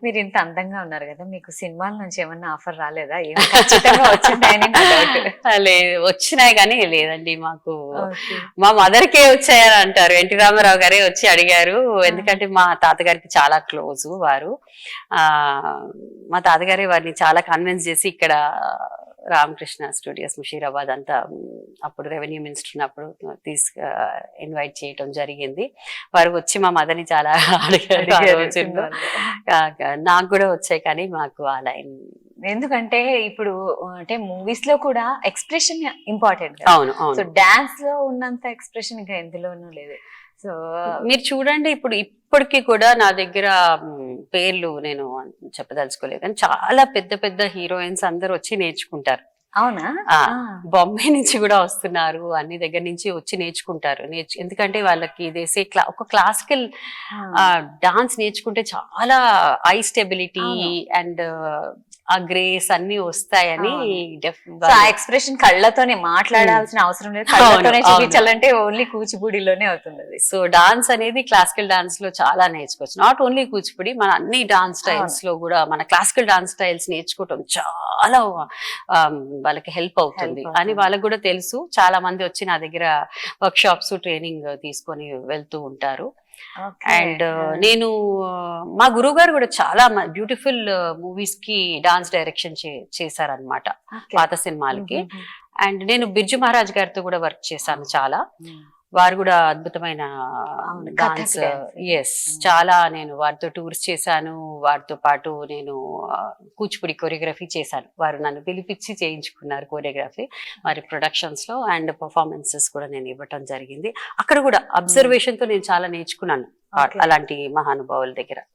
మీరు ఇంత అందంగా ఉన్నారు కదా, మీకు సినిమాల నుంచి ఏమన్నా ఆఫర్ రాలేదా? ఏం ఖచ్చితంగా వచ్చింటాయని నా డౌట్. లేదు, వచ్చినాయి కానీ లేదండి మాకు. ఓకే. మా మదర్ కే వచ్చాయని అంటారు. ఎన్టీ రామారావు గారే వచ్చి అడిగారు. ఎందుకంటే మా తాతగారికి చాలా క్లోజ్ వారు. ఆ మా తాతగారే వారిని చాలా కన్విన్స్ చేసి ఇక్కడ రామకృష్ణ స్టూడియోస్ ముషీరాబాద్ అంతా అప్పుడు రెవెన్యూ మినిస్టర్ ఉన్నప్పుడు ఇన్వైట్ చేయటం జరిగింది. వారు వచ్చి మా మదర్ని చాలా అడిగారు ఆ అడిగారు రోజుల్లో. సినిమాల్లో. నాకు కూడా వచ్చాయి కానీ మాకు ఆ లైన్. ఎందుకంటే ఇప్పుడు అంటే మూవీస్ లో కూడా ఎక్స్ప్రెషన్ ఇంపార్టెంట్. అవును సో అవును. డాన్స్ లో ఉన్నంత ఎక్స్ప్రెషన్ ఇంకా ఎందులోనూ లేదు. సో మీరు చూడండి, ఇప్పటికీ కూడా నా దగ్గర పేర్లు నేను చెప్పదలుచుకోలేదు కానీ చాలా పెద్ద పెద్ద హీరోయిన్స్ అందరు వచ్చి నేర్చుకుంటారు. అవునా? బాంబే నుంచి కూడా వస్తున్నారు, అన్ని దగ్గర నుంచి వచ్చి నేర్చుకుంటారు. ఎందుకంటే వాళ్ళకి దేశే ఒక క్లాసికల్ డాన్స్ నేర్చుకుంటే చాలా ఐ స్టెబిలిటీ అండ్ ఆ గ్రేస్ అన్ని వస్తాయని. ఆ ఎక్స్ప్రెషన్ కళ్ళతోనే మాట్లాడాల్సిన అవసరం లేదు, కళ్ళతోనే చూపించాలంటే ఓన్లీ కూచిపూడిలోనే అవుతుంది. సో డాన్స్ అనేది క్లాసికల్ డాన్స్ లో చాలా నేర్చుకోవచ్చు. నాట్ ఓన్లీ కూచిపూడి, మన అన్ని డాన్స్ స్టైల్స్ లో కూడా మన క్లాసికల్ డాన్స్ స్టైల్స్ నేర్చుకోవటం చాలా వాళ్ళకి హెల్ప్ అవుతుంది అని వాళ్ళకి కూడా తెలుసు. చాలా మంది వచ్చి నా దగ్గర వర్క్ షాప్స్ ట్రైనింగ్ తీసుకొని వెళ్తూ ఉంటారు. అండ్ నేను మా గురువు గారు కూడా చాలా బ్యూటిఫుల్ మూవీస్ కి డాన్స్ డైరెక్షన్ చేశారనమాట, పాత సినిమాలకి. అండ్ నేను బిర్జు మహారాజ్ గారితో కూడా వర్క్ చేశాను చాలా. వారు కూడా అద్భుతమైన డాన్స్. ఎస్, చాలా నేను వారితో టూర్స్ చేశాను. వారితో పాటు నేను కూచిపూడి కొరియోగ్రఫీ చేశాను. వారు నన్ను పిలిపించి చేయించుకున్నారు కొరియోగ్రఫీ వారి ప్రొడక్షన్స్ లో. అండ్ పర్ఫార్మెన్సెస్ కూడా నేను ఇవ్వటం జరిగింది. అక్కడ కూడా అబ్జర్వేషన్ తో నేను చాలా నేర్చుకున్నాను అలాంటి మహానుభావుల దగ్గర.